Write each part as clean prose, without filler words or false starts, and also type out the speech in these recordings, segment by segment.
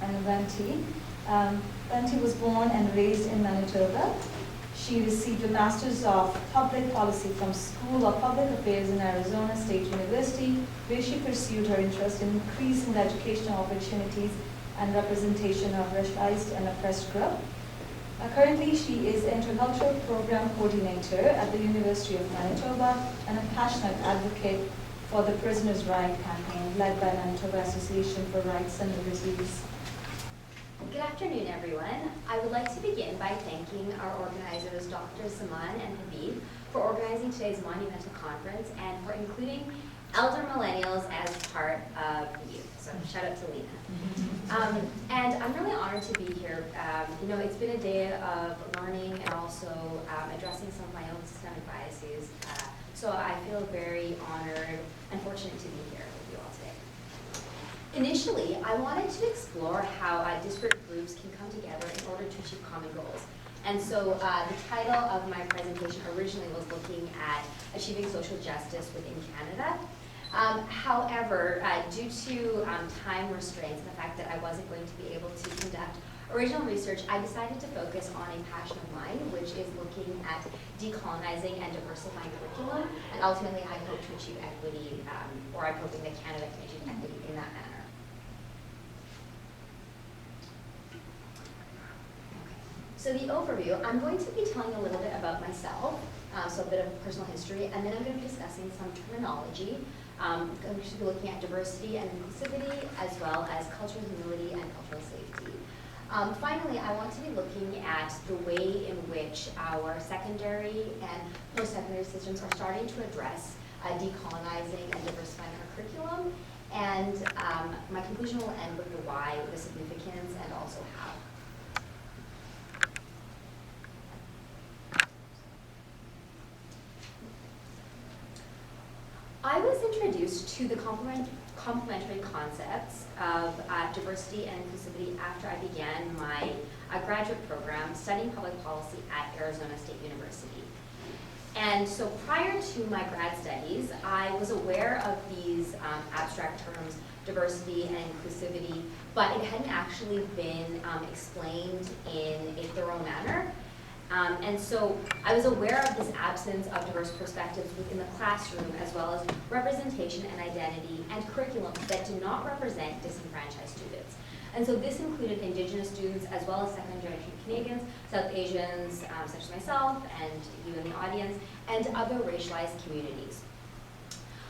and Avanti. Avanti was born and raised in Manitoba. She received a Master's of Public Policy from School of Public Affairs in Arizona State University, where she pursued her interest in increasing the educational opportunities and representation of racialized and oppressed groups. Currently, she is Intercultural Program Coordinator at the University of Manitoba and a passionate advocate for the Prisoners' Right campaign led by Manitoba Association for Rights and Liberties. Good afternoon, everyone. I would like to begin by thanking our organizers, Dr. Saman and Habib, for organizing today's monumental conference and for including elder millennials as part of the youth. So shout out to Lena. And I'm really honored to be here. It's been a day of learning and also addressing some of my own systemic biases. So I feel very honored and fortunate to be here with you all today. Initially, I wanted to explore how disparate groups can come together in order to achieve common goals. And so the title of my presentation originally was looking at achieving social justice within Canada. However, due to time restraints and the fact that I wasn't going to be able to conduct original research, I decided to focus on a passion of mine, which is looking at decolonizing and diversifying curriculum, and ultimately I hope to achieve equity, or I'm hoping that Canada can achieve equity in that manner. So the overview, I'm going to be telling a little bit about myself, so a bit of personal history, and then I'm going to be discussing some terminology. I'm going to be looking at diversity and inclusivity, as well as cultural humility and cultural safety. Finally, I want to be looking at the way in which our secondary and post-secondary systems are starting to address decolonizing and diversifying our curriculum, and my conclusion will end with the why, the significance, and also how. I was introduced to the complementary concepts of diversity and inclusivity after I began my graduate program studying public policy at Arizona State University. And so prior to my grad studies, I was aware of these abstract terms, diversity and inclusivity, but it hadn't actually been explained in a thorough manner. And so I was aware of this absence of diverse perspectives within the classroom, as well as representation and identity and curriculum that do not represent disenfranchised students. And so this included Indigenous students, as well as second-generation Canadians, South Asians, such as myself and you in the audience, and other racialized communities.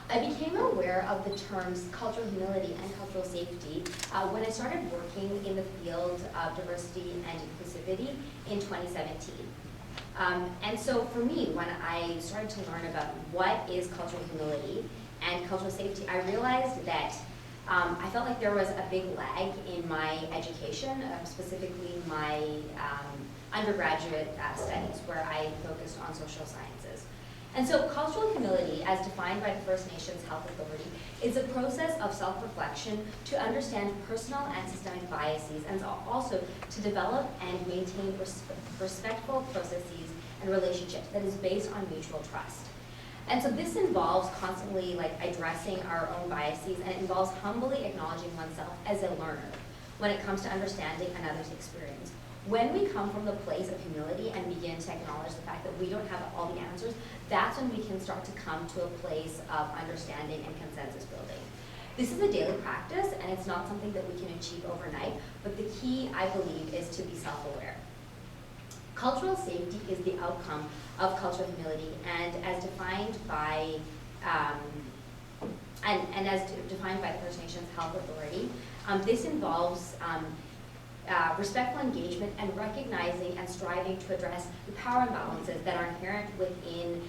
I became aware of the terms cultural humility and cultural safety when I started working in the field of diversity and inclusivity in 2017. And so for me, when I started to learn about what is cultural humility and cultural safety, I realized that I felt like there was a big lag in my education, specifically my undergraduate studies, where I focused on social sciences. And so cultural humility, as defined by the First Nations Health Authority, is a process of self-reflection to understand personal and systemic biases, and also to develop and maintain respectful processes and relationships that is based on mutual trust. And so this involves constantly addressing our own biases, and it involves humbly acknowledging oneself as a learner when it comes to understanding another's experience. When we come from the place of humility and begin to acknowledge the fact that we don't have all the answers, that's when we can start to come to a place of understanding and consensus building. This is a daily practice, and it's not something that we can achieve overnight, but the key, I believe, is to be self-aware. Cultural safety is the outcome of cultural humility, and as defined by defined by the First Nations Health Authority, this involves respectful engagement and recognizing and striving to address the power imbalances that are inherent within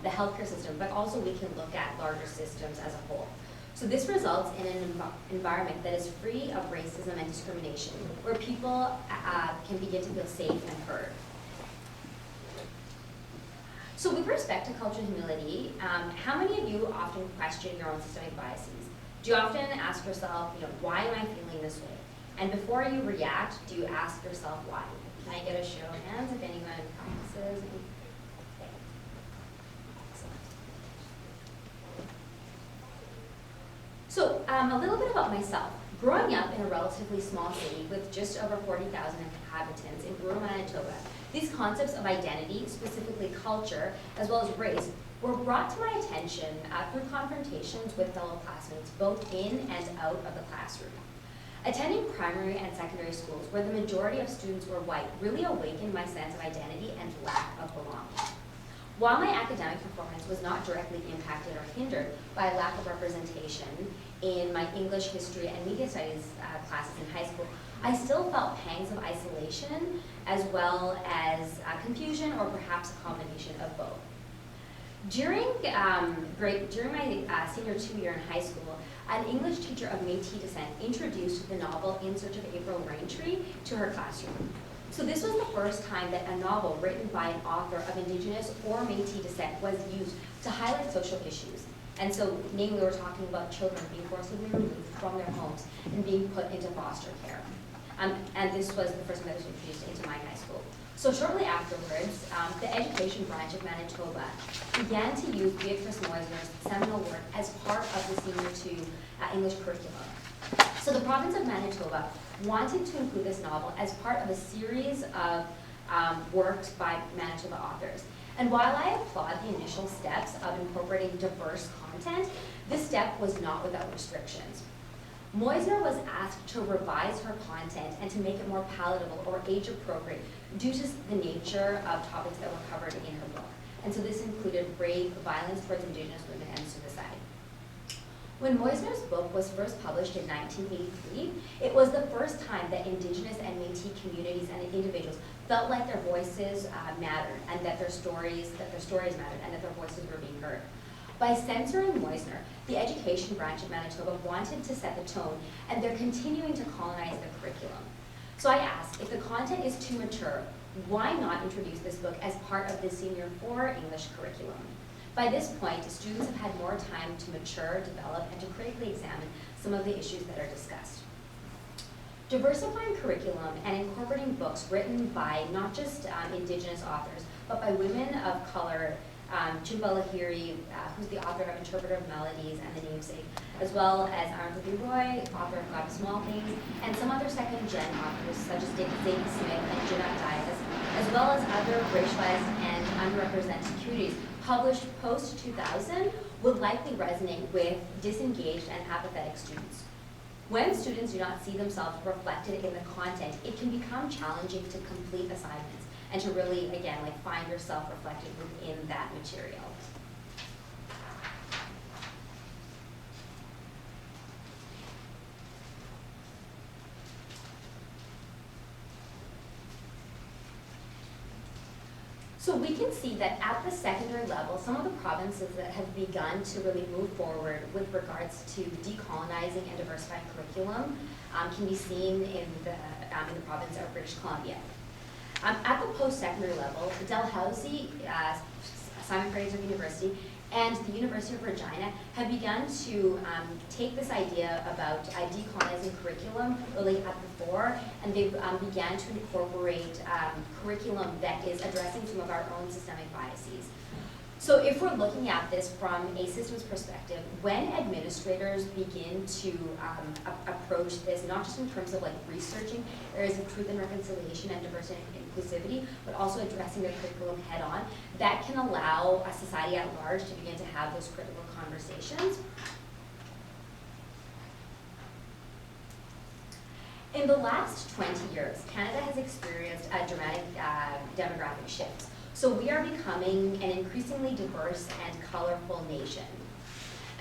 the healthcare system, but also we can look at larger systems as a whole. So this results in an environment that is free of racism and discrimination, where people can begin to feel safe and heard. So with respect to cultural humility, how many of you often question your own systemic biases? Do you often ask yourself, why am I feeling this way? And before you react, do you ask yourself why? Can I get a show of hands if anyone practices? Okay. Excellent. So a little bit about myself. Growing up in a relatively small city with just over 40,000 inhabitants in rural Manitoba, these concepts of identity, specifically culture, as well as race, were brought to my attention through confrontations with fellow classmates, both in and out of the classroom. Attending primary and secondary schools, where the majority of students were white, really awakened my sense of identity and lack of belonging. While my academic performance was not directly impacted or hindered by a lack of representation in my English, history, and media studies classes in high school, I still felt pangs of isolation as well as confusion or perhaps a combination of both. During my senior 2 year in high school, an English teacher of Métis descent introduced the novel In Search of April Raintree to her classroom. So this was the first time that a novel written by an author of Indigenous or Métis descent was used to highlight social issues. And so, namely, we're talking about children being forcibly removed from their homes and being put into foster care. And this was the first time that was introduced into my high school. So shortly afterwards, the education branch of Manitoba began to use Beatrice Moisner's seminal work as part of the Senior 2 English curriculum. So the province of Manitoba wanted to include this novel as part of a series of works by Manitoba authors. And while I applaud the initial steps of incorporating diverse content, this step was not without restrictions. Moisner was asked to revise her content and to make it more palatable or age appropriate due to the nature of topics that were covered in her book. And so this included rape, violence towards Indigenous women, and suicide. When Moisner's book was first published in 1983, it was the first time that Indigenous and Métis communities and individuals felt like their voices mattered, and that their stories mattered, and that their voices were being heard. By censoring Moisner, the education branch of Manitoba wanted to set the tone, and they're continuing to colonize the curriculum. So I asked, if the content is too mature, why not introduce this book as part of the Senior 4 English curriculum? By this point, students have had more time to mature, develop, and to critically examine some of the issues that are discussed. Diversifying curriculum and incorporating books written by not just Indigenous authors, but by women of color, Chumba Lahiri, who's the author of Interpreter of Melodies and The Namesake, as well as Arundhati Roy, author of God of Small Things, and some other second-gen authors such as Zadie Smith and Jeanette Dias, as well as other racialized and underrepresented communities, published post-2000 would likely resonate with disengaged and apathetic students. When students do not see themselves reflected in the content, it can become challenging to complete assignments and to really, again, find yourself reflected within that material. So we can see that at the secondary level, some of the provinces that have begun to really move forward with regards to decolonizing and diversifying curriculum can be seen in the province of British Columbia. At the post-secondary level, Dalhousie, Simon Fraser University, and the University of Regina have begun to take this idea about decolonizing curriculum really at the fore, and they've began to incorporate curriculum that is addressing some of our own systemic biases. So if we're looking at this from a systems perspective, when administrators begin to approach this, not just in terms of researching areas of truth and reconciliation and diversity and inclusivity, but also addressing their curriculum head on, that can allow a society at large to begin to have those critical conversations. In the last 20 years, Canada has experienced a dramatic demographic shift. So we are becoming an increasingly diverse and colorful nation.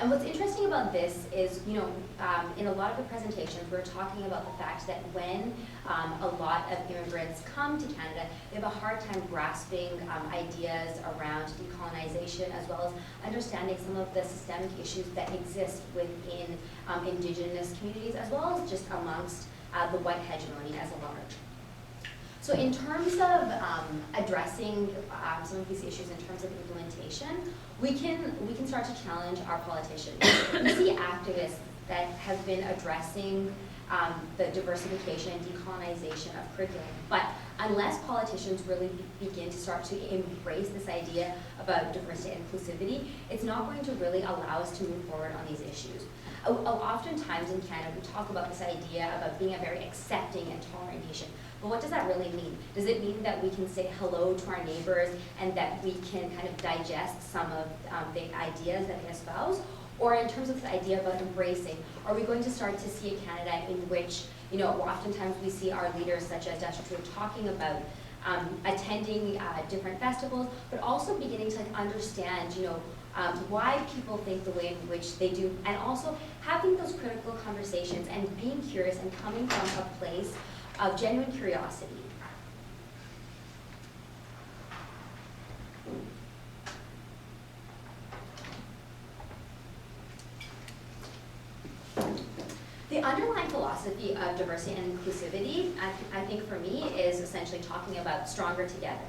And what's interesting about this is, in a lot of the presentations, we're talking about the fact that when a lot of immigrants come to Canada, they have a hard time grasping ideas around decolonization, as well as understanding some of the systemic issues that exist within Indigenous communities, as well as just amongst the white hegemony as a large. So in terms of addressing some of these issues in terms of implementation, we can start to challenge our politicians. We see activists that has been addressing the diversification and decolonization of curriculum. But unless politicians really begin to start to embrace this idea about diversity and inclusivity, it's not going to really allow us to move forward on these issues. Oftentimes in Canada, we talk about this idea about being a very accepting and tolerant nation. But what does that really mean? Does it mean that we can say hello to our neighbors and that we can kind of digest some of the ideas that they espouse? Or in terms of the idea about embracing, are we going to start to see a Canada in which, oftentimes we see our leaders such as Dr. Trudeau talking about attending different festivals, but also beginning to understand, why people think the way in which they do, and also having those critical conversations and being curious and coming from a place of genuine curiosity. The underlying philosophy of diversity and inclusivity, I think for me, is essentially talking about stronger together.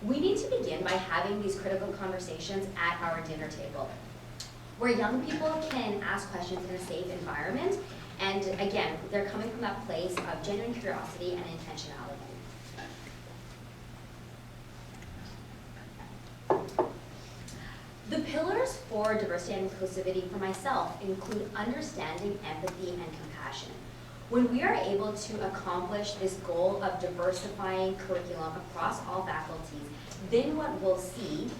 We need to begin by having these critical conversations at our dinner table, where young people can ask questions in a safe environment, and again, they're coming from that place of genuine curiosity and intentionality. The pillars for diversity and inclusivity for myself include understanding, empathy, and compassion. When we are able to accomplish this goal of diversifying curriculum across all faculties, then what we'll see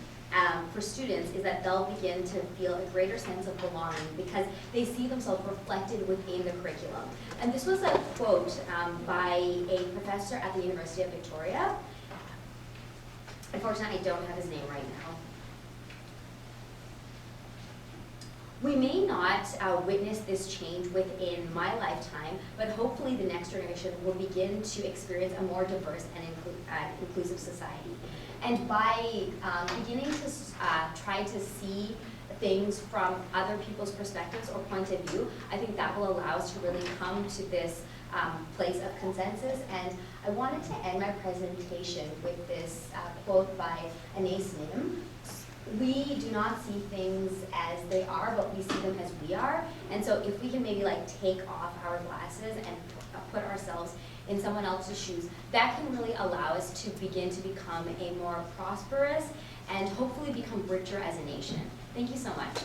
for students is that they'll begin to feel a greater sense of belonging because they see themselves reflected within the curriculum. And this was a quote by a professor at the University of Victoria. Unfortunately, I don't have his name right now. We may not witness this change within my lifetime, but hopefully the next generation will begin to experience a more diverse and inclusive society. And by beginning to try to see things from other people's perspectives or point of view, I think that will allow us to really come to this place of consensus. And I wanted to end my presentation with this quote by Anais Nim. We do not see things as they are, but we see them as we are. And so if we can maybe take off our glasses and put ourselves in someone else's shoes, that can really allow us to begin to become a more prosperous and hopefully become richer as a nation. Thank you so much.